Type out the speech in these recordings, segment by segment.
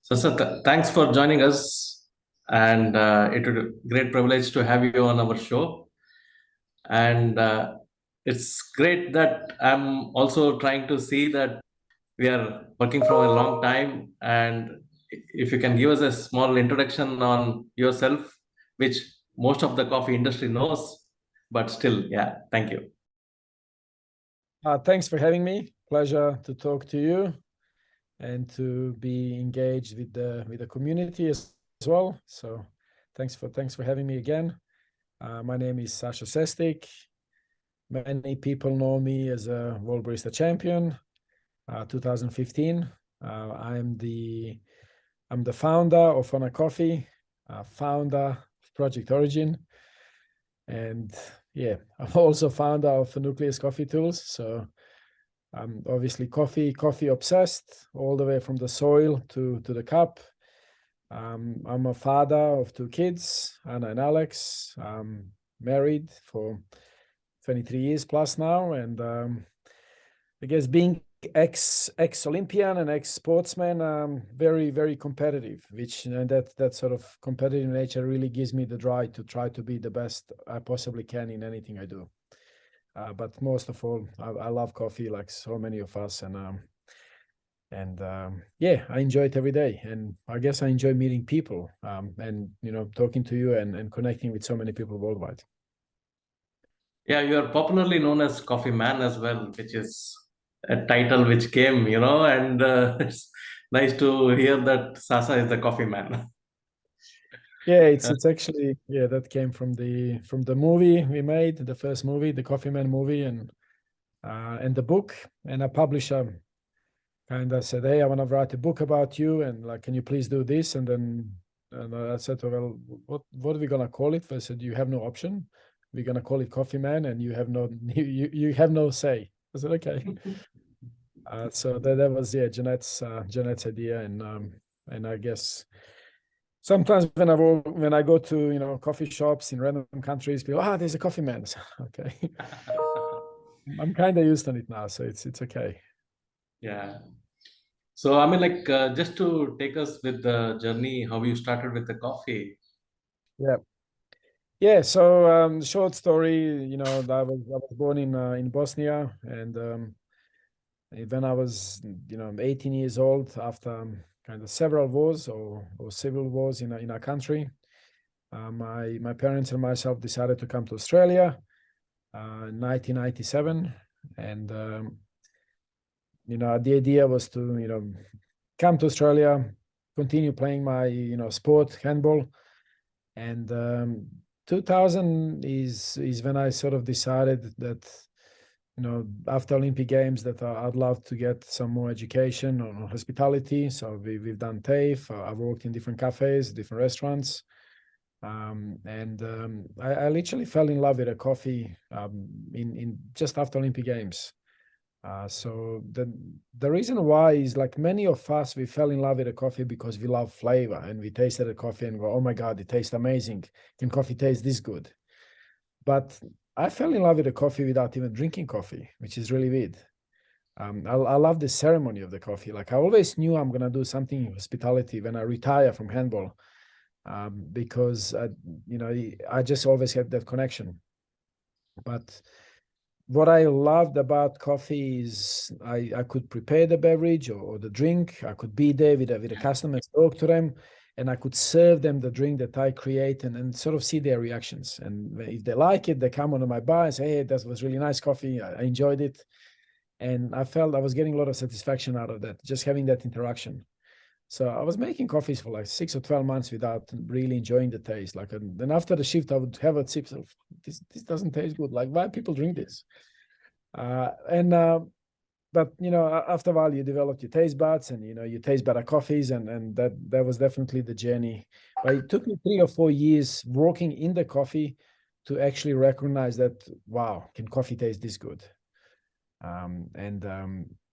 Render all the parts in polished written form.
Sasa, thanks for joining us, and it would be a great privilege to have you on our show. And it's great that I'm also trying to see that we are working for a long time. And if you can give us a small introduction on yourself, which most of the coffee industry knows, but still, yeah, thank you. Thanks for having me. Pleasure to talk to you and to be engaged with the community as well. So thanks for having me again. My name is Sasa Sestic. Many people know me as a World Barista Champion, 2015. I'm the founder of Fona Coffee, founder of Project Origin, and yeah, I'm also founder of Nucleus Coffee Tools. So I'm obviously coffee obsessed, all the way from the soil to the cup. I'm a father of two kids, Anna and Alex. I'm married for 23 years plus now, and I guess being ex Olympian and ex sportsman, very competitive, which and that sort of competitive nature really gives me the drive to try to be the best I possibly can in anything I do. But most of all, I love coffee, like so many of us, and yeah, I enjoy it every day. And I guess I enjoy meeting people, and talking to you and connecting with so many people worldwide. Yeah, you are popularly known as Coffee Man as well, which is a title which came, and it's nice to hear that Sasa is the Coffee Man. Yeah, it's actually, yeah, that came from the movie we made, the first movie, the Coffee Man movie, and the book. And a publisher kind of said, "Hey, I want to write a book about you, and like, can you please do this?" And I said, "Well, what are we gonna call it?" I said, "You have no option. We're gonna call it Coffee Man, and you have no you have no say." I said, "Okay." So that was, yeah, Jeanette's idea, and I guess sometimes when I go to coffee shops in random countries, people, there's a Coffee Man. So, okay, I'm kind of used to it now, so it's okay. Yeah. So, I mean, like, just to take us with the journey, how you started with the coffee. Yeah. Yeah, so short story, I was born in Bosnia, and when I was 18 years old, after kind of several wars or civil wars in our country, my parents and myself decided to come to Australia in 1997, and the idea was to come to Australia, continue playing my sport, handball. And 2000 is when I sort of decided that after Olympic Games that I'd love to get some more education on hospitality. So we've done TAFE. I've worked in different cafes, different restaurants, and I literally fell in love with a coffee in just after Olympic Games. So the reason why is, like, many of us, we fell in love with the coffee because we love flavor, and we tasted the coffee and go, "Oh my God, it tastes amazing. Can coffee taste this good?" But I fell in love with the coffee without even drinking coffee, which is really weird. I love the ceremony of the coffee. Like, I always knew I'm gonna do something in hospitality when I retire from handball, because I just always had that connection. But what I loved about coffee is I could prepare the beverage or the drink. I could be there with the customers, talk to them, and I could serve them the drink that I create and sort of see their reactions. And if they like it, they come onto my bar and say, "Hey, that was really nice coffee. I enjoyed it." And I felt I was getting a lot of satisfaction out of that, just having that interaction. So I was making coffees for like 6 or 12 months without really enjoying the taste. Like, and then after the shift, I would have a sip of this doesn't taste good. Like, why people drink this? And But after a while, you develop your taste buds, and you taste better coffees, and that was definitely the journey. But it took me 3 or 4 years working in the coffee to actually recognize that, wow, can coffee taste this good? And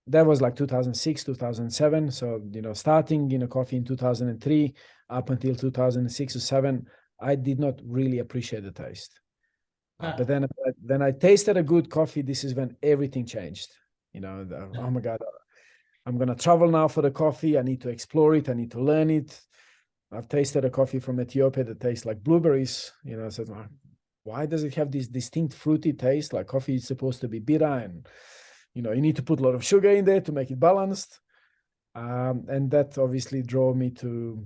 that was like 2006, 2007. So starting coffee in 2003 up until 2006 or 7, I did not really appreciate the taste. But then when I tasted a good coffee, this is when everything changed. Oh my God, I'm going to travel now for the coffee. I need to explore it. I need to learn it. I've tasted a coffee from Ethiopia that tastes like blueberries. I said, why does it have this distinct fruity taste? Like coffee is supposed to be bitter, and you need to put a lot of sugar in there to make it balanced. And that obviously drove me to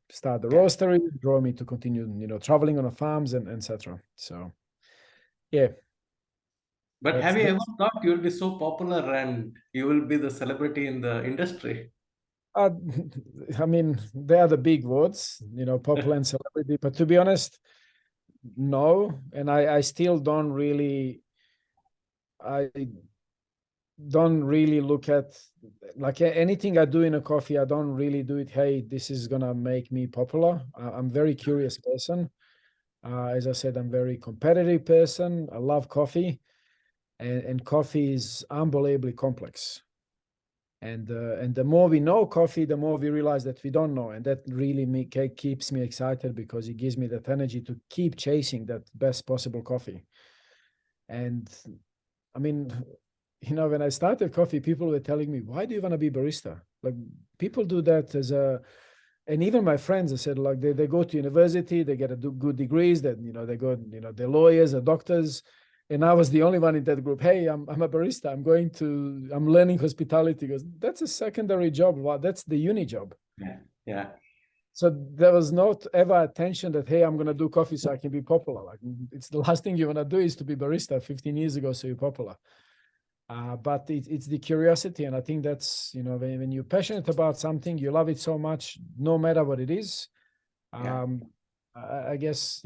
start the roastery, drove me to continue traveling on the farms and etc. So yeah. But have That's you ever that's thought you will be so popular and you will be the celebrity in the industry? uh, I mean, they are the big words, popular and celebrity. But to be honest, no. And I still don't really, I don't really look at like anything I do in a coffee. I don't really do it. Hey, this is gonna make me popular. I'm very curious person. As I said, I'm very competitive person. I love coffee, and coffee is unbelievably complex. And the more we know coffee, the more we realize that we don't know, and that really keeps me excited because it gives me that energy to keep chasing that best possible coffee. And I mean, when I started coffee, people were telling me, "Why do you want to be barista?" Like people do that as a, and even my friends, I said, like they go to university, they get good degrees, that they go, they're lawyers or doctors, and I was the only one in that group. Hey, I'm a barista. I'm learning hospitality. He goes, that's a secondary job. Wow, that's the uni job. Yeah. Yeah. So there was not ever attention that, hey, I'm gonna do coffee so I can be popular. Like it's the last thing you wanna do is to be barista 15 years ago so you're popular. But it's the curiosity, and I think that's when you're passionate about something, you love it so much, no matter what it is. Yeah. I guess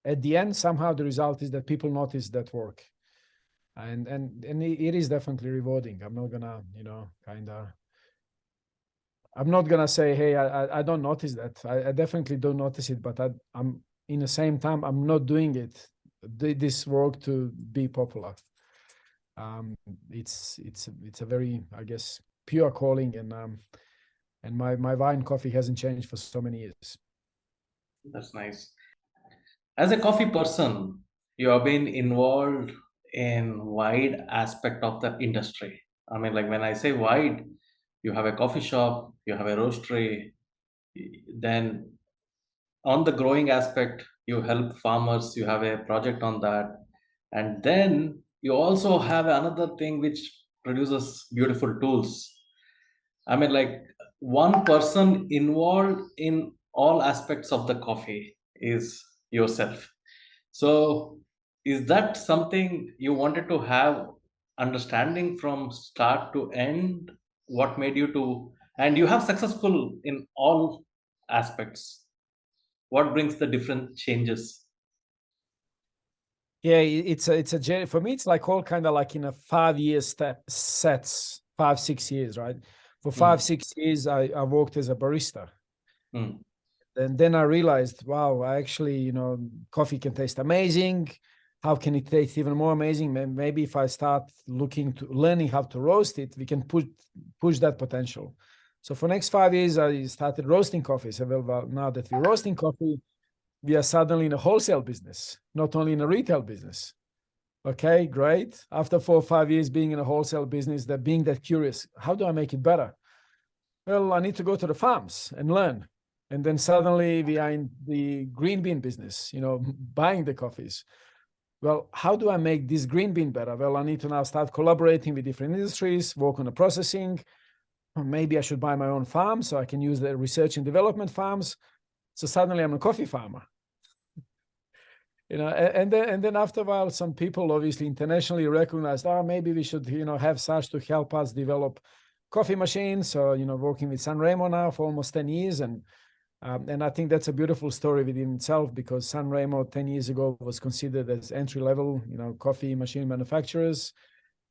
at the end, somehow the result is that people notice that work, and it is definitely rewarding. I'm not gonna I'm not gonna say, hey, I don't notice that. I definitely don't notice it, but I'm in the same time I'm not doing it this work to be popular. Um, it's a very, I guess, pure calling, and my wine coffee hasn't changed for so many years. That's nice. As a coffee person, you have been involved in wide aspect of the industry. I mean, like when I say wide, you have a coffee shop, you have a roastery, then on the growing aspect, you help farmers, you have a project on that. And then you also have another thing which produces beautiful tools. I mean, like one person involved in all aspects of the coffee is yourself. So, is that something you wanted to have understanding from start to end? What made you to, and you have successful in all aspects. What brings the different changes? Yeah, it's a journey for me. It's like all kind of like in a 5 year sets, 5 6 years, right? For five Mm, 6 years, I worked as a barista, mm, and then I realized, wow, I actually, coffee can taste amazing. How can it taste even more amazing? Maybe if I start looking to learning how to roast it, we can push that potential. So for next 5 years, I started roasting coffee. So well, now that we're roasting coffee, we are suddenly in a wholesale business, not only in a retail business. Okay, great. After 4 or 5 years being in a wholesale business, that being that curious, how do I make it better? Well, I need to go to the farms and learn. And then suddenly we are in the green bean business, buying the coffees. Well, how do I make this green bean better? Well, I need to now start collaborating with different industries, work on the processing. Maybe I should buy my own farm so I can use the research and development farms. So suddenly I'm a coffee farmer. And then after a while, some people obviously internationally recognized, maybe we should, have Sash to help us develop coffee machines. So, working with Sanremo now for almost 10 years. And I think that's a beautiful story within itself, because Sanremo 10 years ago was considered as entry level, coffee machine manufacturers.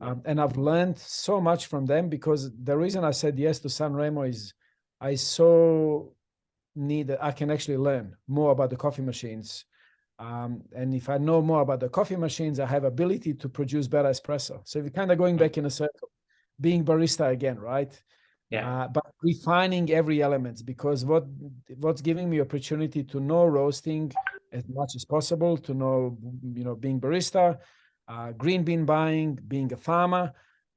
yeah, And I've learned so much from them, because the reason I said yes to Sanremo is I so need that I can actually learn more about the coffee machines. And if I know more about the coffee machines, I have ability to produce better espresso. So we're kind of going mm, back in a circle, being barista again, right? yeah, But refining every element, because what's giving me opportunity to know roasting as much as possible, to know, being barista, green bean buying, being a farmer.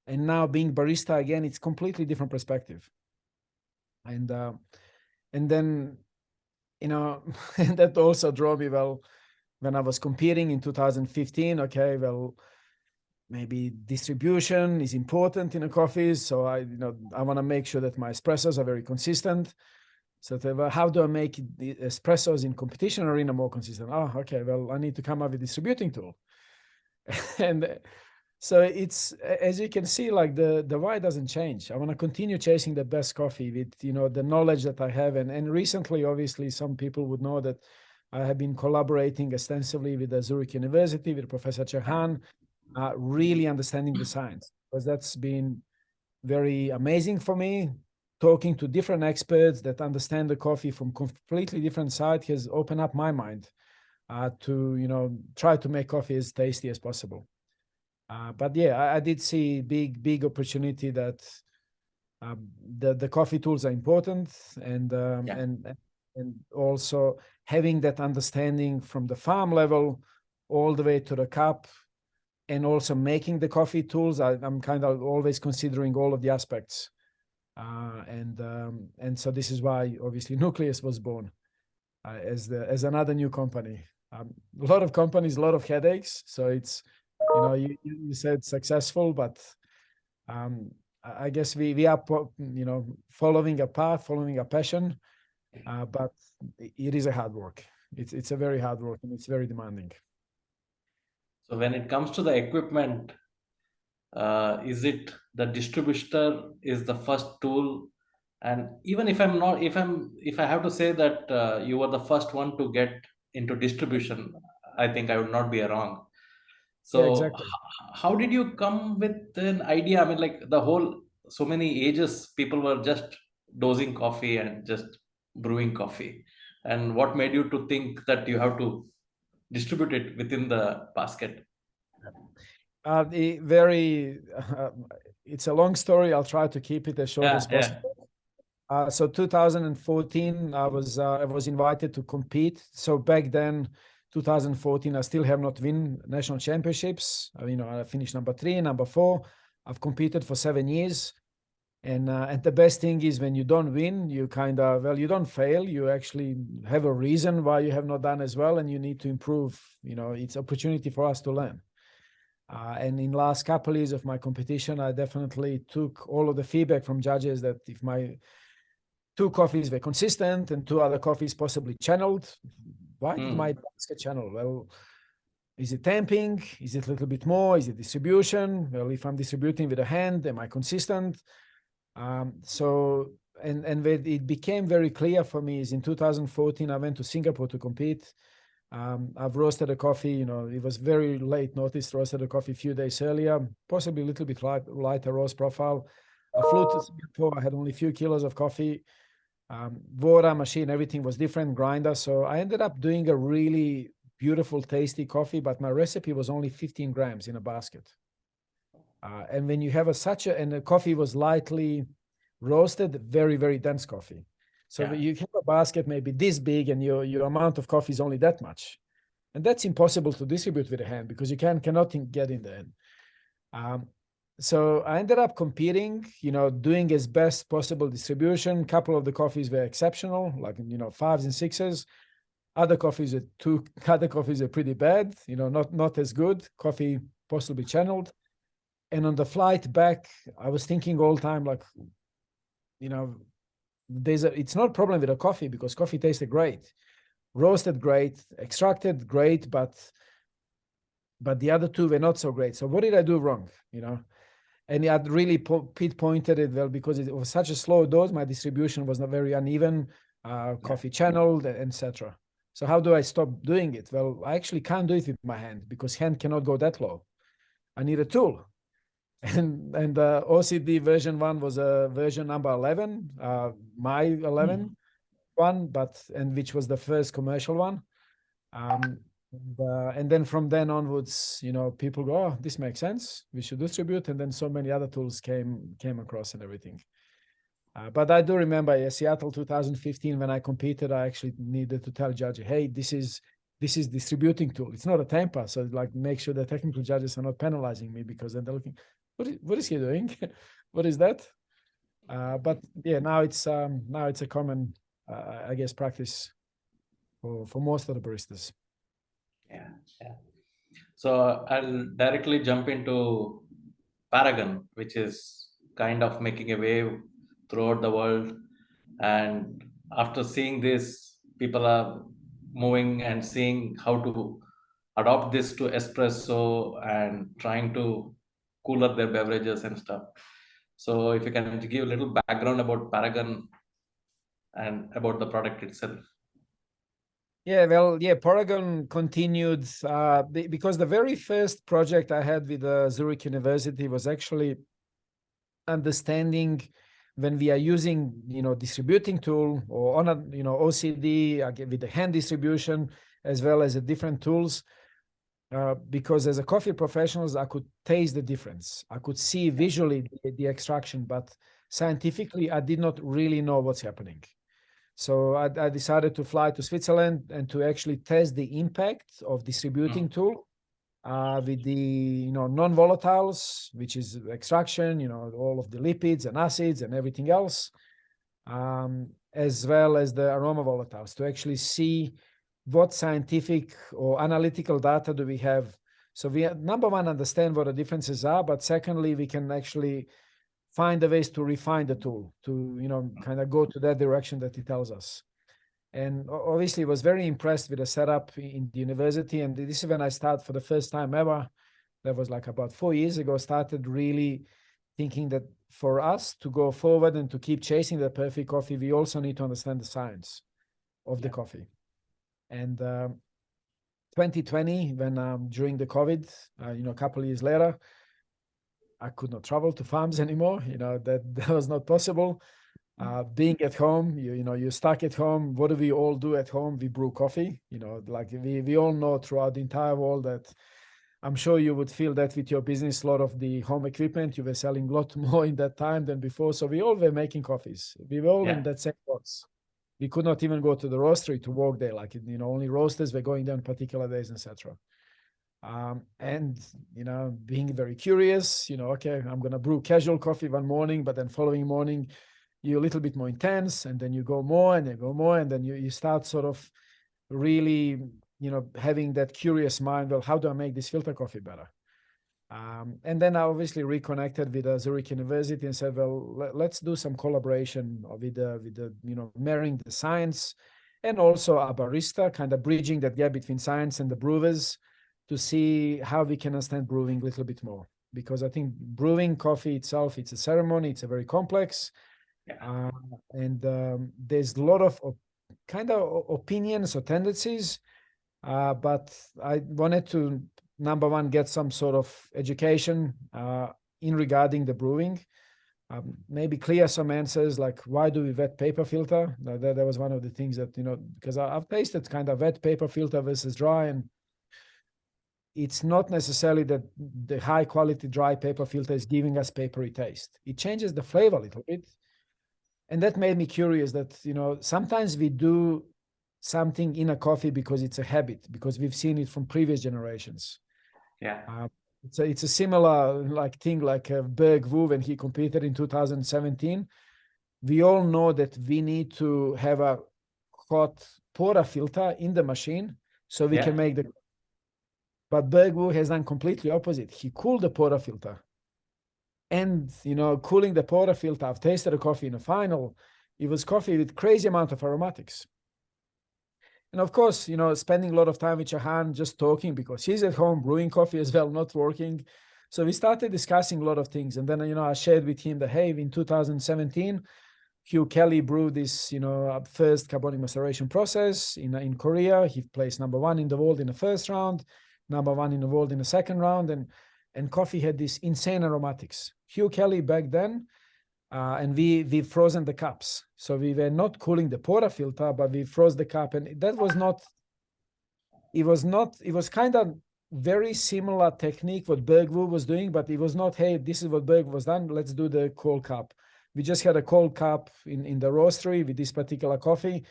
and now being barista again, it's completely different perspective. And then, you know, and that also drove me, well, when I was competing in 2015, okay, well, maybe distribution is important in a coffee. So I want to make sure that my espressos are very consistent. So how do I make the espressos in competition arena more consistent? Oh, okay, well, I need to come up with a distributing tool. And so it's, as you can see, like the why doesn't change. I want to continue chasing the best coffee with, the knowledge that I have. And recently, obviously, some people would know that I have been collaborating extensively with the Zurich University, with Professor Chahan, really understanding the science, because that's been very amazing for me. Talking to different experts that understand the coffee from completely different side has opened up my mind to try to make coffee as tasty as possible. But yeah, I did see big opportunity that the coffee tools are important, and and also having that understanding from the farm level all the way to the cup, and also making the coffee tools. I'm kind of always considering all of the aspects, and so this is why obviously Nucleus was born as another new company. A lot of companies, a lot of headaches. So it's you said successful, but I guess we are following a path, following a passion, but it is a hard work. It's a very hard work, and it's very demanding. So when it comes to the equipment, is it the distributor is the first tool? And even if I'm not, if I have to say that you were the first one to get into distribution, I think I would not be wrong. Yeah, So exactly. how did you come with an idea? I mean, like the whole, so many ages, people were just dosing coffee and just brewing coffee. And what made you to think that you have to distribute it within the basket? The very it's a long story. I'll try to keep it as short Yeah, as yeah. possible. So 2014, I was invited to compete. So back then, 2014, I still have not win national championships. I finished number 3, number 4. I've competed for 7 years, and the best thing is when you don't win, you you don't fail. You actually have a reason why you have not done as well, and you need to improve. It's opportunity for us to learn. And in last couple of years of my competition, I definitely took all of the feedback from judges that if my 2 coffees were consistent and 2 other coffees possibly channeled, why did my basket channel? Well, is it tamping? Is it a little bit more? Is it distribution? Well, if I'm distributing with a hand, am I consistent? And it became very clear for me is in 2014, I went to Singapore to compete. I've roasted a coffee, it was very late notice, roasted a coffee a few days earlier, possibly a little bit lighter roast profile. I flew to Singapore, I had only a few kilos of coffee, water, machine, everything was different, grinder. So I ended up doing a really beautiful, tasty coffee, but my recipe was only 15 grams in a basket. And when you have and the coffee was lightly roasted, very, very dense coffee. So you have a basket maybe this big, and your amount of coffee is only that much. And that's impossible to distribute with a hand because you cannot get in the end. So I ended up competing, doing as best possible distribution. A couple of the coffees were exceptional, like, 5s and 6s. Other coffees are pretty bad, not as good. Coffee possibly channeled. And on the flight back, I was thinking all the time, like, it's not a problem with the coffee because coffee tasted great, roasted great, extracted great, but the other 2 were not so great. So what did I do wrong? And I'd really pinpointed it, well, because it was such a slow dose, my distribution was not very uneven, coffee channeled, etc. So how do I stop doing it? Well, I actually can't do it with my hand because hand cannot go that low. I need a tool. And OCD version 1 was a version number 11, my 11 one, which was the first commercial one. And then from then onwards, people go, oh, this makes sense. We should distribute. And then so many other tools came across and everything. But I do remember Seattle 2015, when I competed, I actually needed to tell judge, hey, this is distributing tool. It's not a tamper. So like make sure the technical judges are not penalizing me because then they're looking, what is he doing? What is that? But yeah, now it's a common, I guess, practice for most of the baristas. Yeah, yeah. So I'll directly jump into Paragon, which is kind of making a wave throughout the world. And after seeing this, people are moving and seeing how to adopt this to espresso and trying to cooler their beverages and stuff. So if you can give a little background about Paragon and about the product itself. Yeah, well, yeah, Paragon continued because the very first project I had with Zurich University was actually understanding when we are using, distributing tool or on a, OCD with the hand distribution as well as the different tools. Because as a coffee professionals, I could taste the difference. I could see visually the extraction, but scientifically, I did not really know what's happening. So I decided to fly to Switzerland and to actually test the impact of distributing tool with the non-volatiles, which is extraction, all of the lipids and acids and everything else, as well as the aroma volatiles, to actually see what scientific or analytical data do we have. So we number one understand what the differences are, but secondly we can actually find the ways to refine the tool to kind of go to that direction that it tells us. And obviously was very impressed with the setup in the university. And this is when I started for the first time ever. That was like about 4 years ago, started really thinking that for us to go forward and to keep chasing the perfect coffee, we also need to understand the science of the coffee. And 2020, when during the COVID, a couple of years later, I could not travel to farms anymore. That was not possible. Being at home, you're stuck at home. What do we all do at home? We brew coffee. Like we all know throughout the entire world that I'm sure you would feel that with your business, a lot of the home equipment, you were selling a lot more in that time than before. So we all were making coffees. We were all in that same box. We could not even go to the roastery to work there. Like, only roasters were going there on particular days, etc. And, being very curious, okay, I'm going to brew casual coffee one morning, but then following morning, you're a little bit more intense, and then you go more and you go more. And then you start sort of really, having that curious mind, well, how do I make this filter coffee better? And then I obviously reconnected with Zurich University and said, well, let's do some collaboration with the marrying the science and also a barista, kind of bridging that gap between science and the brewers to see how we can understand brewing a little bit more. Because I think brewing coffee itself, it's a ceremony, it's a very complex. And there's a lot of kind of opinions or tendencies, but I wanted to, number one, get some sort of education in regarding the brewing, maybe clear some answers like why do we wet paper filter? That was one of the things that, because I've tasted kind of wet paper filter versus dry, and it's not necessarily that the high quality dry paper filter is giving us papery taste. It changes the flavor a little bit. And that made me curious that, sometimes we do something in a coffee because it's a habit, because we've seen it from previous generations. Yeah. It's a similar thing like Berg Wu when he competed in 2017. We all know that we need to have a hot portafilter in the machine so we can make the. But Berg Wu has done completely opposite. He cooled the portafilter. And, cooling the portafilter, I've tasted a coffee in a final. It was coffee with crazy amount of aromatics. And of course, spending a lot of time with Shahan just talking because he's at home brewing coffee as well, not working. So we started discussing a lot of things. And then, I shared with him that, hey, in 2017, Hugh Kelly brewed this, first carbonic maceration process in Korea. He placed number 1 in the world in the first round, number 1 in the world in the second round. And coffee had this insane aromatics. Hugh Kelly back then, and we frozen the cups. So we were not cooling the portafilter, but we froze the cup. And that was not, it was kind of very similar technique what Berg Wu was doing, but it was not, hey, this is what Berg was done, let's do the cold cup. We just had a cold cup in the roastery with this particular coffee.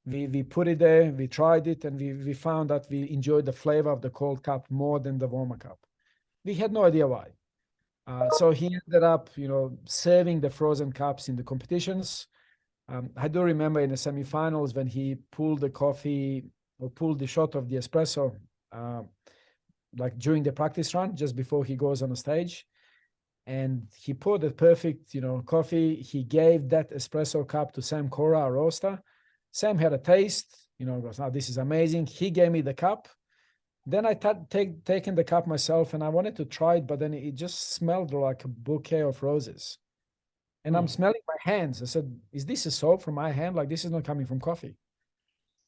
We put it there, we tried it, and we found that we enjoyed the flavor of the cold cup more than the warmer cup. We had no idea why. So he ended up, serving the frozen cups in the competitions. I do remember in the semifinals when he pulled the coffee or pulled the shot of the espresso, like during the practice run, just before he goes on the stage. And he poured the perfect, coffee. He gave that espresso cup to Sam Cora, our roaster. Sam had a taste, goes, "Oh, this is amazing." He gave me the cup. Then I taken the cup myself and I wanted to try it, but then it just smelled like a bouquet of roses. And I'm smelling my hands. I said, "Is this a soap from my hand? Like, this is not coming from coffee."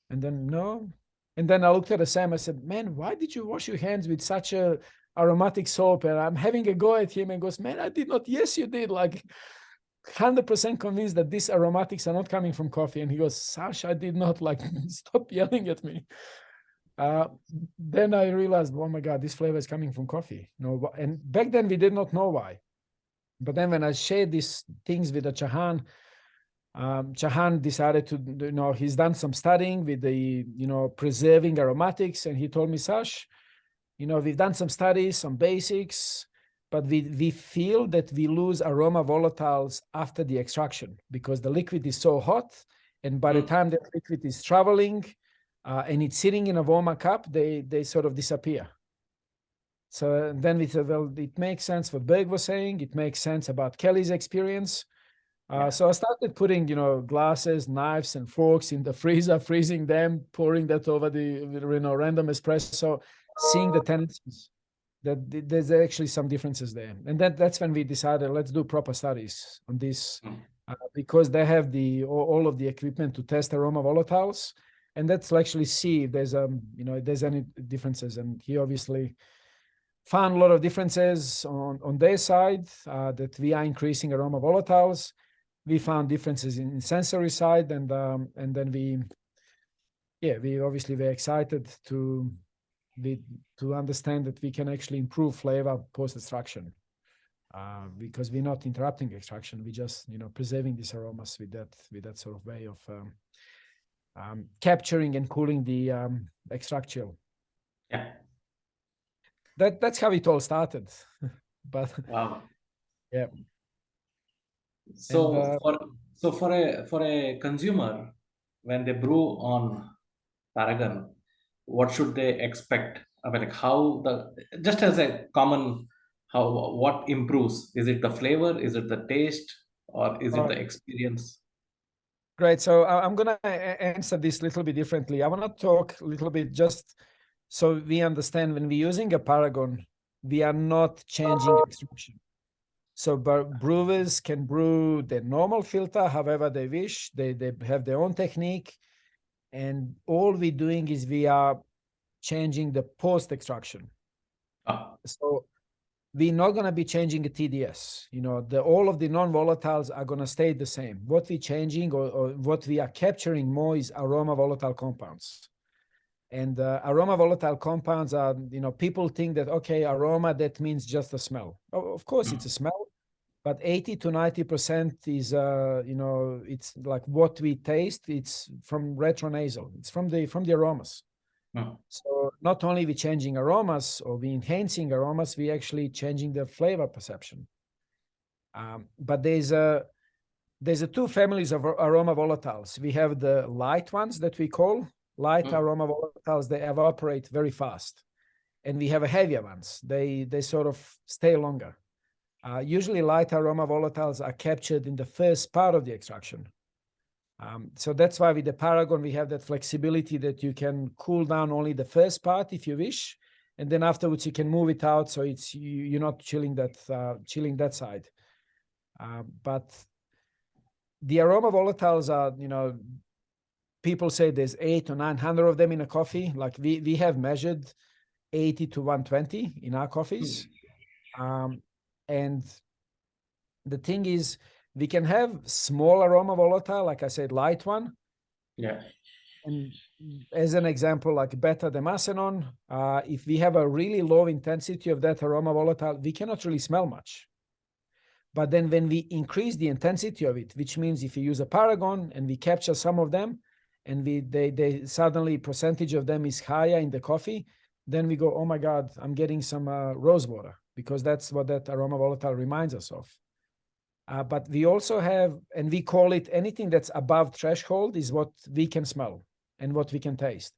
And then, no. And then I looked at Sam. I said, "Man, why did you wash your hands with such a aromatic soap?" And I'm having a go at him and goes, "Man, I did not." "Yes, you did." Like 100% convinced that these aromatics are not coming from coffee. And he goes, "Sasha, I did not." Like, stop yelling at me. Then I realized, oh my God, this flavor is coming from coffee. No, and back then we did not know why. But then when I shared these things with the Chahan, Chahan decided to, he's done some studying with the, preserving aromatics. And he told me, "Sash, we've done some studies, some basics, but we feel that we lose aroma volatiles after the extraction because the liquid is so hot. And by the time that liquid is traveling, and it's sitting in a warmer cup, they sort of disappear." So then we said, well, it makes sense what Berg was saying. It makes sense about Kelly's experience. So I started putting, glasses, knives, and forks in the freezer, freezing them, pouring that over the random espresso, seeing the tendencies. That there's actually some differences there. And that's when we decided, let's do proper studies on this, because they have all of the equipment to test aroma volatiles. And let's actually see if there's there's any differences. And he obviously found a lot of differences on their side, that we are increasing aroma volatiles. We found differences in sensory side, and then we obviously were excited to understand that we can actually improve flavor post extraction, because we're not interrupting extraction. We just preserving these aromas with that sort of way of capturing and cooling the extract chill. Yeah. That's how it all started. But Wow. yeah. So for a consumer, when they brew on Paragon, what should they expect? I mean, like how just as a common, how what improves? Is it the flavor? Is it the taste? Or is it the experience? Great. So I'm going to answer this a little bit differently. I want to talk a little bit just so we understand when we're using a Paragon, we are not changing extraction. So brewers can brew the normal filter however they wish. They have their own technique. And all we're doing is we are changing the post extraction. So we're not going to be changing the TDS. All of the non-volatiles are going to stay the same. What we're changing or what we are capturing more is aroma volatile compounds. And aroma volatile compounds are, people think that, okay, aroma, that means just a smell. Of course, it's a smell, but 80 to 90% is, it's like what we taste. It's from retronasal. It's from the aromas. So not only we changing aromas or we enhancing aromas, we actually changing the flavor perception. But there's two families of aroma volatiles. We have the light ones that we call light aroma volatiles. They evaporate very fast. And we have a heavier ones. They sort of stay longer. Usually light aroma volatiles are captured in the first part of the extraction. So that's why with the Paragon, we have that flexibility that you can cool down only the first part if you wish. And then afterwards you can move it out. So you're not chilling that side. But the aroma volatiles are, people say there's 800 or 900 of them in a coffee. Like we have measured 80 to 120 in our coffees. And the thing is, we can have small aroma volatile, like I said, light one. Yeah. And as an example, like beta demacenon, if we have a really low intensity of that aroma volatile, we cannot really smell much. But then when we increase the intensity of it, which means if you use a Paragon and we capture some of them, and they suddenly percentage of them is higher in the coffee, then we go, oh my God, I'm getting some rose water. because that's what that aroma volatile reminds us of. But we also have, and we call it anything that's above threshold is what we can smell and what we can taste.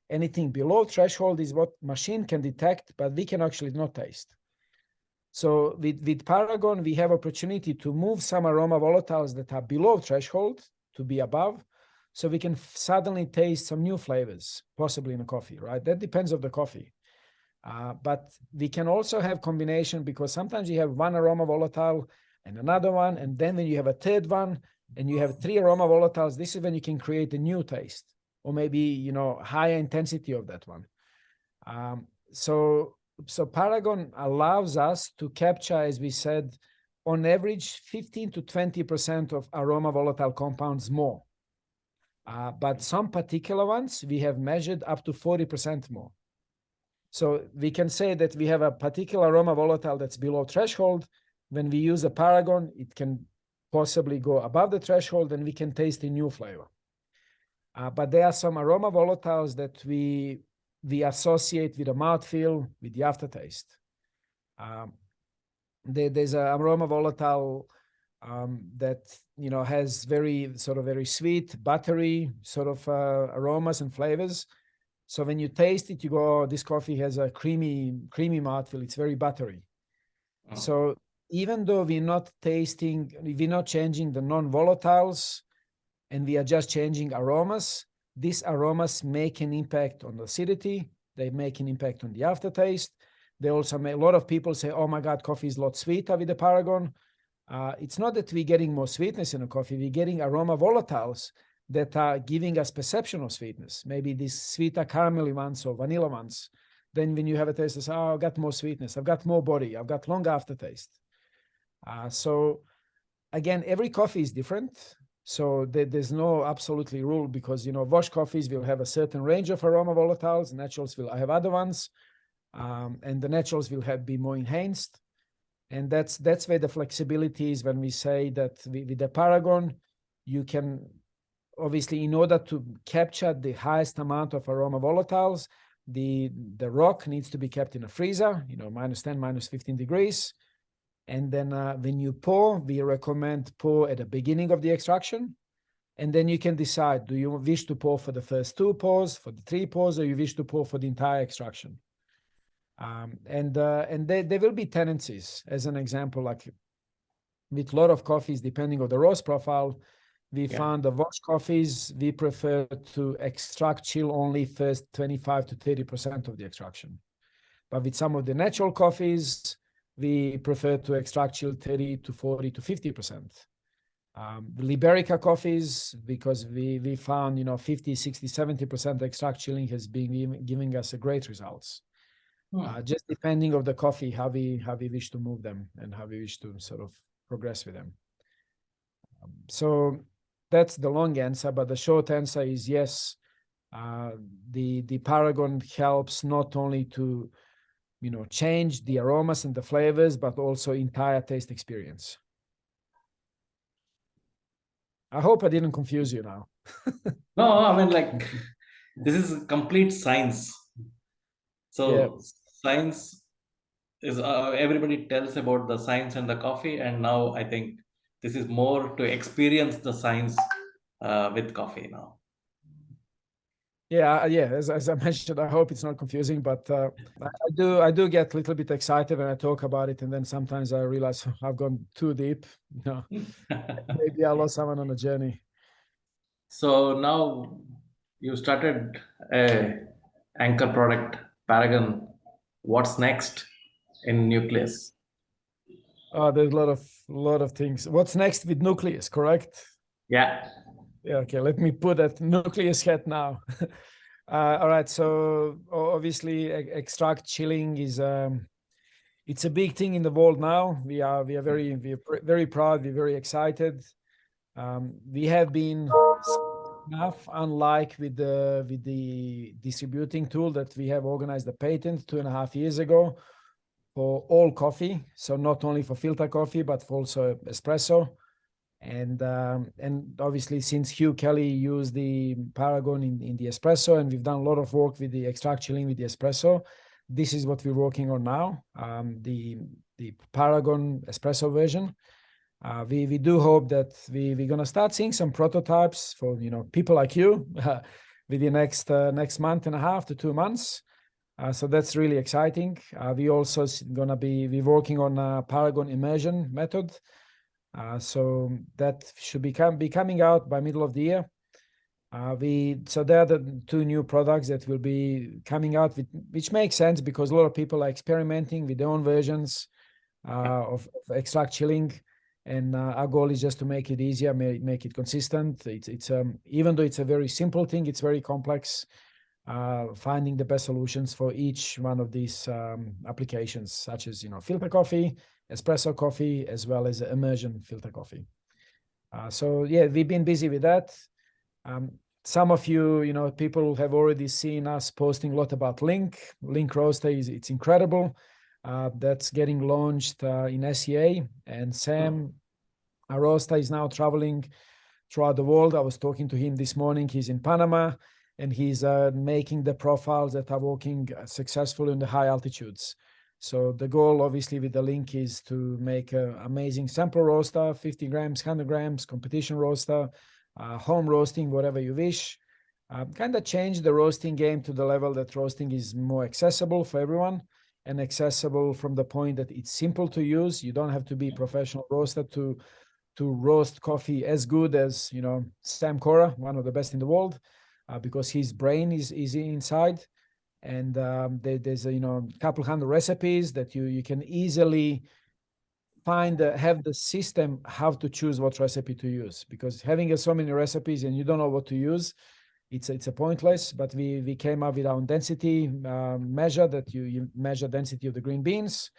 Anything below threshold is what machine can detect, but we can actually not taste. So with Paragon, we have opportunity to move some aroma volatiles that are below threshold to be above, so we can suddenly taste some new flavors, possibly in a coffee, right? That depends on the coffee. But we can also have combination, because sometimes you have one aroma volatile and another one, and then when you have a third one and you have three aroma volatiles, this is when you can create a new taste, or maybe higher intensity of that one. So Paragon allows us to capture, as we said, on average 15 to 20% of aroma volatile compounds more. But some particular ones we have measured up to 40% more. So we can say that we have a particular aroma volatile that's below threshold. When we use a Paragon, it can possibly go above the threshold and we can taste a new flavor. But there are some aroma volatiles that we associate with the mouthfeel, with the aftertaste. There's an aroma volatile that has very sweet, buttery sort of aromas and flavors. So when you taste it, you go, oh, this coffee has a creamy mouthfeel. It's very buttery. Oh. So even though we're not changing the non-volatiles, and we are just changing aromas, these aromas make an impact on the acidity. They make an impact on the aftertaste. They also make, a lot of people say, oh my God, coffee is a lot sweeter with the Paragon. It's not that we're getting more sweetness in a coffee. We're getting aroma volatiles that are giving us perception of sweetness. Maybe these sweeter caramelly ones or vanilla ones. Then when you have a taste, you say, oh, I've got more sweetness. I've got more body. I've got longer aftertaste. So again, every coffee is different. So there's no absolutely rule, because wash coffees will have a certain range of aroma volatiles, naturals will have other ones, and the naturals will be more enhanced. And that's where the flexibility is, when we say that with the Paragon, you can obviously, in order to capture the highest amount of aroma volatiles, the rock needs to be kept in a freezer, -10, -15 degrees. And then when you pour, we recommend pour at the beginning of the extraction. And then you can decide, do you wish to pour for the first 2 pours, for the 3 pours, or you wish to pour for the entire extraction? And there will be tendencies. As an example, like with a lot of coffees, depending on the roast profile, we found the wash coffees, we prefer to extract chill only first 25 to 30% of the extraction. But with some of the natural coffees, we prefer to extract chill 30 to 40 to 50%. The Liberica coffees, because we found 50, 60, 70% extract chilling has been giving us a great results. Just depending on the coffee, how we wish to move them and how we wish to sort of progress with them. So that's the long answer, but the short answer is yes. The Paragon helps not only to change the aromas and the flavors, but also entire taste experience. I hope I didn't confuse you now. No, I mean, like, this is complete science. So science is, everybody tells about the science and the coffee, and now I think this is more to experience the science with coffee now. Yeah. As I mentioned, I hope it's not confusing, but I do get a little bit excited when I talk about it, and then sometimes I realize I've gone too deep. Maybe I lost someone on the journey. So now you started a anchor product, Paragon. What's next in Nucleus? There's a lot of things. What's next with Nucleus, correct? Yeah. Yeah, okay, let me put that Nucleus hat now. All right, so obviously extract chilling is it's a big thing in the world now. We are very proud, we're very excited. We have been enough, unlike with the distributing tool that we have organized a patent 2.5 years ago for all coffee. So not only for filter coffee, but for also espresso. And obviously, since Hugh Kelly used the Paragon in the espresso, and we've done a lot of work with the extract chilling with the espresso, this is what we're working on now, the Paragon espresso version. We do hope that we're gonna start seeing some prototypes for people like you with the next month and a half to 2 months. So that's really exciting. We also gonna be working on a Paragon immersion method. So that should be coming out by middle of the year. So there are the two new products that will be coming out, which makes sense because a lot of people are experimenting with their own versions of extract chilling, and our goal is just to make it easier, make it consistent. It's even though it's a very simple thing, it's very complex. Finding the best solutions for each one of these applications, such as filter coffee, espresso coffee, as well as immersion filter coffee. So yeah, we've been busy with that. Some of you, people have already seen us posting a lot about Link. Link Roaster it's incredible. That's getting launched in SEA, and Sam, our roaster, is now traveling throughout the world. I was talking to him this morning. He's in Panama, and he's making the profiles that are working successfully in the high altitudes. So the goal, obviously, with the Link is to make an amazing sample roaster, 50 grams, 100 grams, competition roaster, home roasting, whatever you wish. Kind of change the roasting game to the level that roasting is more accessible for everyone, and accessible from the point that it's simple to use. You don't have to be a professional roaster to roast coffee as good as Sam Cora, one of the best in the world, because his brain is inside. And there's a couple hundred recipes that you can easily have the system how to choose what recipe to use, because having so many recipes and you don't know what to use, it's a pointless. But we came up with our density measure, that you measure density of the green beans,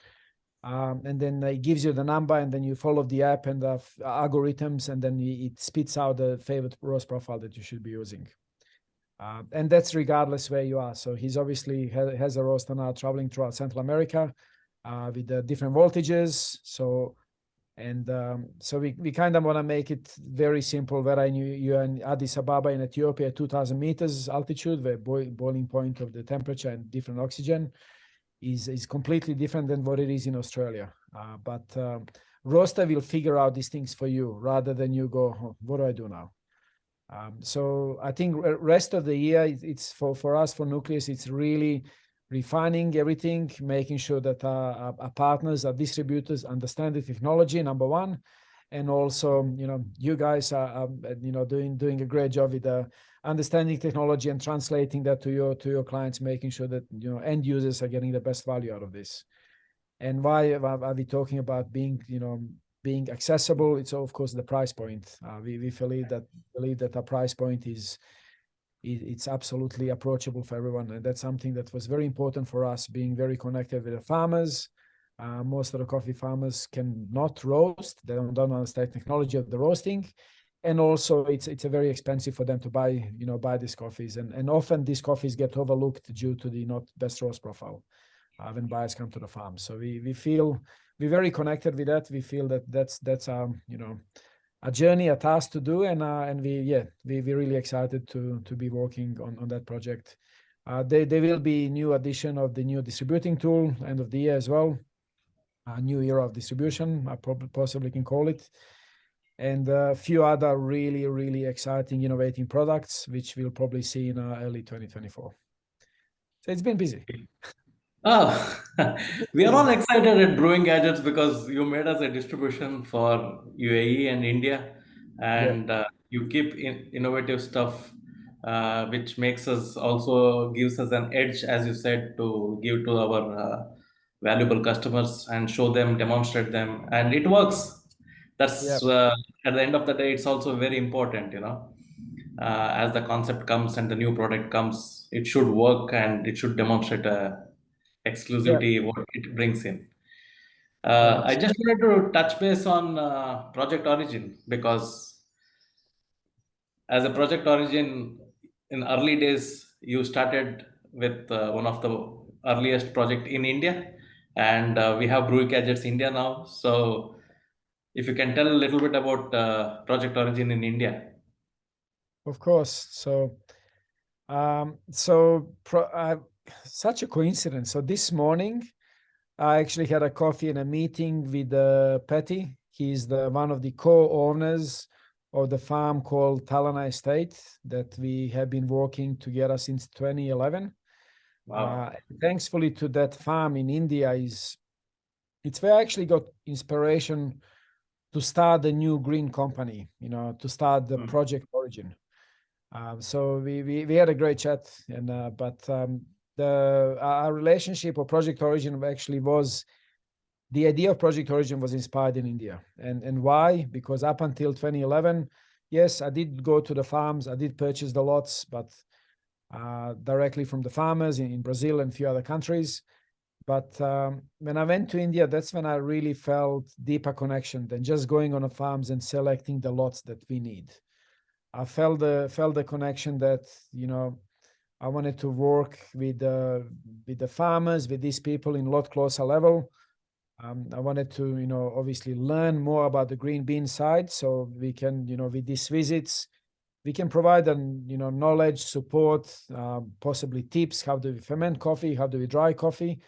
and then it gives you the number, and then you follow the app and the algorithms, and then it spits out the favorite roast profile that you should be using. And that's regardless where you are. So he's obviously has a roaster now traveling throughout Central America with the different voltages. So we kind of want to make it very simple. Where you're in Addis Ababa in Ethiopia, 2,000 meters altitude, where boiling point of the temperature and different oxygen is completely different than what it is in Australia. But roaster will figure out these things for you rather than you go, oh, what do I do now? So I think rest of the year, it's for us, for Nucleus, it's really refining everything, making sure that our partners, our distributors understand the technology, number one. And also, you guys are doing a great job with understanding technology and translating that to your clients, making sure that end users are getting the best value out of this. And why are we talking about being accessible? It's of course the price point. We believe that our price point it's absolutely approachable for everyone, and that's something that was very important for us, being very connected with the farmers. Most of the coffee farmers cannot roast; they don't understand technology of the roasting, and also it's a very expensive for them to buy these coffees, and often these coffees get overlooked due to the not best roast profile when buyers come to the farm. So we feel we're very connected with that. We feel that that's our a journey, a task to do, and we're really excited to be working on that project. There will be new addition of the new distributing tool end of the year as well. A new era of distribution, I possibly can call it, and a few other really, really exciting, innovating products, which we'll probably see in early 2024. So it's been busy. Oh, we are all excited at Brewing Gadgets because you made us a distribution for UAE and India, Yeah, and you keep innovative stuff, which makes us also gives us an edge, as you said, to give to our valuable customers and show them, demonstrate them, and it works. yeah, That's at the end of the day, it's also very important. As the concept comes and the new product comes, it should work and it should demonstrate yeah, exclusivity what it brings in. yeah. I just wanted to touch base on Project Origin because as a Project Origin in early days, you started with one of the earliest project in India, and we have Brew Gadgets India now. So if you can tell a little bit about Project Origin in India. Of course. So such a coincidence. So this morning, I actually had a coffee and a meeting with Patty. He's the one of the co-owners of the farm called Talana Estate that we have been working together since 2011. Wow. Thankfully to that farm in India it's where I actually got inspiration to start a new green company, to start the Project Origin. So we had a great chat, and but our relationship or Project Origin actually was the idea of Project Origin was inspired in India, and why? Because up until 2011, yes, I did go to the farms, I did purchase the lots, but directly from the farmers in Brazil and a few other countries. But when I went to India, that's when I really felt deeper connection than just going on the farms and selecting the lots that we need. I felt the connection that I wanted to work with the farmers, with these people in a lot closer level. I wanted to obviously learn more about the green bean side, so we can with these visits we can provide them knowledge, support, possibly tips. How do we ferment coffee? How do we dry coffee?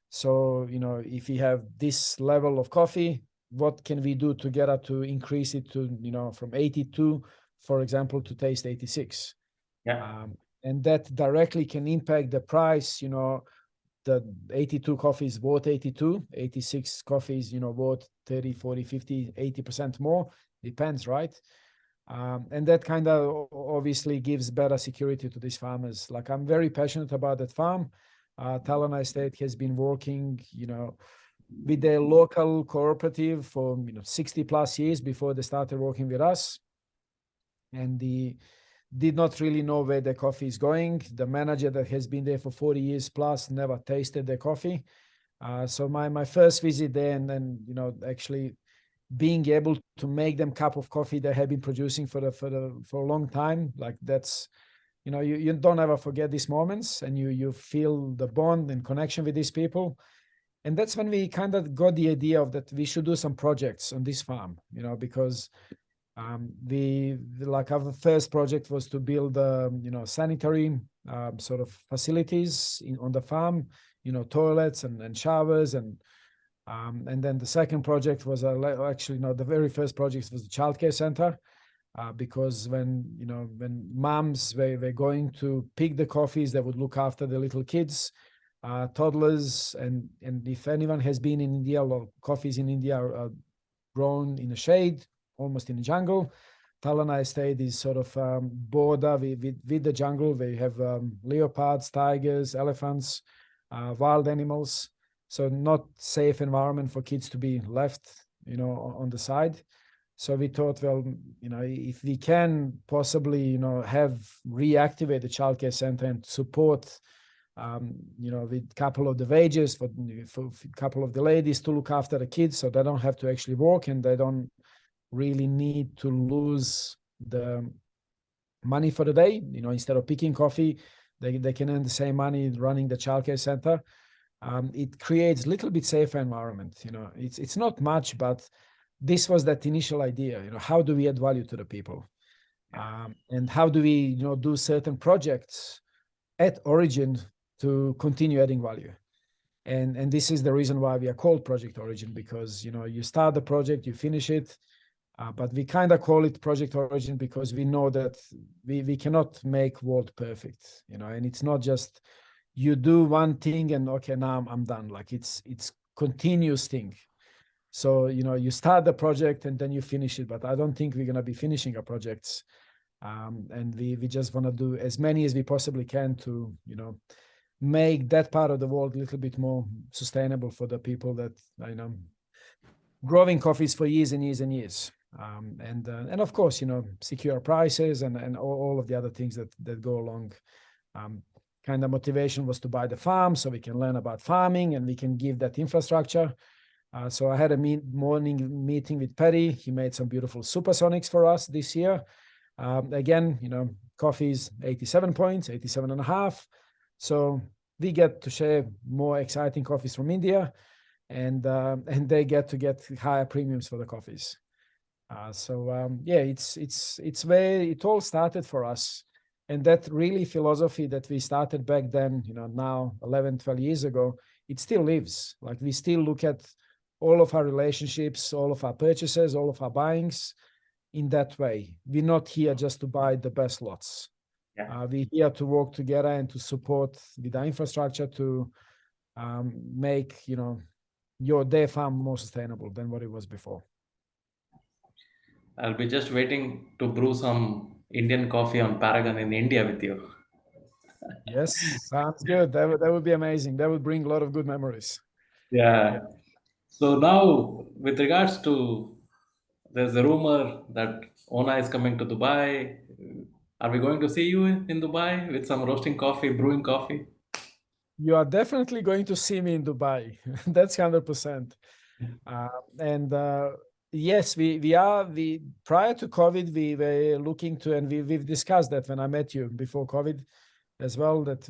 So if we have this level of coffee, what can we do together to increase it to from 82, for example, to taste 86? Yeah. And that directly can impact the price. The 82 coffee is worth 82, 86 coffee is worth 30, 40, 50, 80% more. Depends, right? And that kind of obviously gives better security to these farmers. Like, I'm very passionate about that farm. Talana Estate has been working with their local cooperative for 60 plus years before they started working with us, and the did not really know where the coffee is going. The manager that has been there for 40 years plus never tasted the coffee. So my first visit there, and then actually being able to make them cup of coffee they have been producing for a long time, like that's you don't ever forget these moments, and you feel the bond and connection with these people. And that's when we kind of got the idea of that we should do some projects on this farm, because we like our first project was to build sanitary sort of facilities on the farm, toilets and showers, and then the second project was actually no, the very first project was the childcare center, because when moms were going to pick the coffees, they would look after the little kids, toddlers, and if anyone has been in India, well, coffees in India are grown in the shade, almost in the jungle. Talana Estate is sort of border with the jungle. They have leopards, tigers, elephants, wild animals. So not safe environment for kids to be left, on the side. So we thought, well, if we can possibly, have reactivate the childcare center and support, with a couple of the wages for a couple of the ladies to look after the kids, so they don't have to actually work and they don't really need to lose the money for the day. Instead of picking coffee, they can earn the same money running the childcare center. It creates a little bit safer environment. It's not much, but this was that initial idea. How do we add value to the people, and how do we do certain projects at Origin to continue adding value? And this is the reason why we are called Project Origin, because you start the project, you finish it, but we kind of call it Project Origin because we know that we cannot make world perfect, and it's not just you do one thing and okay, now I'm done. Like it's continuous thing. So you start the project and then you finish it, but I don't think we're going to be finishing our projects, and we just want to do as many as we possibly can to make that part of the world a little bit more sustainable for the people that growing coffees for years and years and years, and of course secure prices and all of the other things that go along. Kind of motivation was to buy the farm so we can learn about farming and we can give that infrastructure. So I had a morning meeting with Perry. He made some beautiful supersonics for us this year. Again, coffee is 87 points, 87 and a half. So we get to share more exciting coffees from India, and they get higher premiums for the coffees. So yeah, it's where it all started for us. And that really philosophy that we started back then, now 11, 12 years ago, it still lives. Like we still look at all of our relationships, all of our purchases, all of our buyings in that way. We're not here just to buy the best lots. Yeah. We're here to work together and to support with our infrastructure to make, their farm more sustainable than what it was before. I'll be just waiting to brew some Indian coffee on Paragon in India with you. Yes, sounds good. That would be amazing. That would bring a lot of good memories. Yeah. Yeah. So now, with regards to, there's a rumor that Ona is coming to Dubai. Are we going to see you in Dubai with some roasting coffee, brewing coffee? You are definitely going to see me in Dubai. That's 100%. And yes, we are. We prior to COVID, we were looking to, and we've discussed that when I met you before COVID as well, that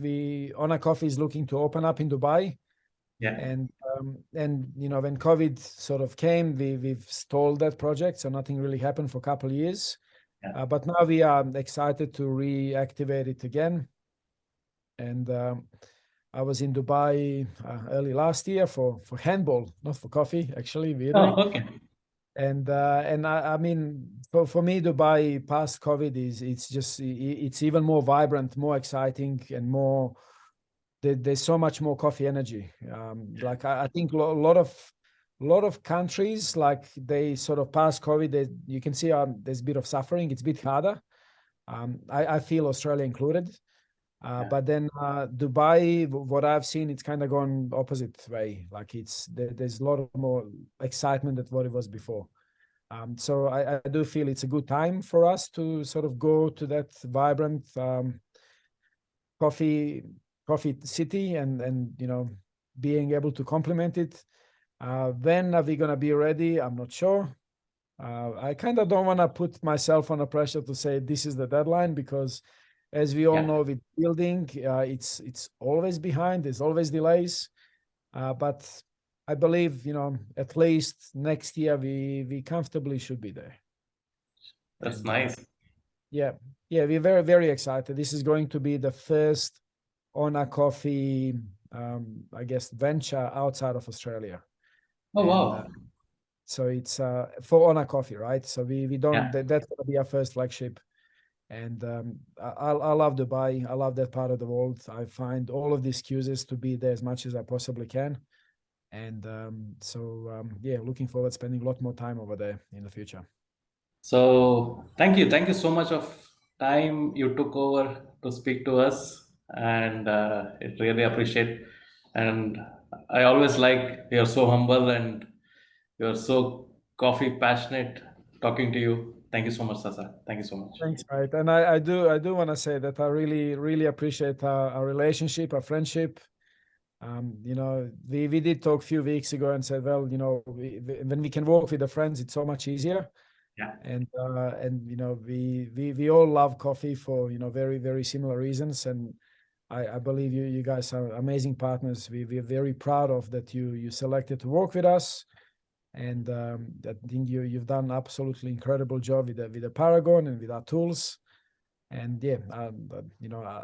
Ona Coffee is looking to open up in Dubai. Yeah. And when COVID sort of came, we've stalled that project, so nothing really happened for a couple of years. Yeah. But now we are excited to reactivate it again. And I was in Dubai early last year for handball, not for coffee, actually, weirdly. Oh, okay. And I mean, for me, Dubai past COVID it's even more vibrant, more exciting, and more. There's so much more coffee energy. Like I think a lot of countries, like they sort of past COVID, you can see there's a bit of suffering. It's a bit harder. I feel Australia included. Yeah. But then Dubai, what I've seen, it's kind of gone opposite way. Like there's a lot of more excitement than what it was before. So I do feel it's a good time for us to sort of go to that vibrant coffee city and being able to complement it. When are we gonna be ready? I'm not sure. I kind of don't want to put myself on a pressure to say this is the deadline because, as we all Yeah. know, with building, it's always behind. There's always delays, but I believe at least next year we comfortably should be there. That's And nice. yeah, we're very very excited. This is going to be the first Ona Coffee, I guess, venture outside of Australia, Oh, and wow. so it's for Ona Coffee, right? So we don't Yeah. that's gonna be our first flagship. And I love Dubai. I love that part of the world. I find all of the excuses to be there as much as I possibly can. And yeah, looking forward to spending a lot more time over there in the future. So thank you so much of time you took over to speak to us, and it really appreciate. And I always like you're so humble and you're so coffee passionate talking to you. Thank you so much, Sasa. Thank you so much. Thanks, right? And I do want to say that I really really appreciate our relationship, our friendship. We did talk a few weeks ago and said, well, when we can work with the friends, it's so much easier. Yeah. And we all love coffee for very very similar reasons, and I believe you guys are amazing partners. We're very proud of that you selected to work with us, and I think you've done an absolutely incredible job with the Paragon and with our tools. And yeah,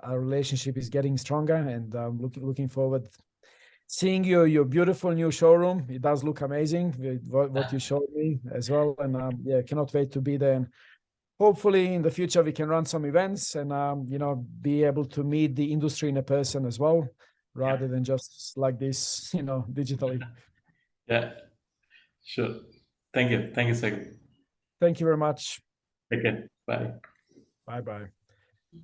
our relationship is getting stronger, and looking forward seeing your beautiful new showroom. It does look amazing with what you showed me as well, and yeah, cannot wait to be there. And hopefully in the future we can run some events and be able to meet the industry in a person as well, Yeah. rather than just like this digitally. Yeah. Sure. Thank you. Thank you, Sagi. Thank you very much. Take care. Bye. Bye bye.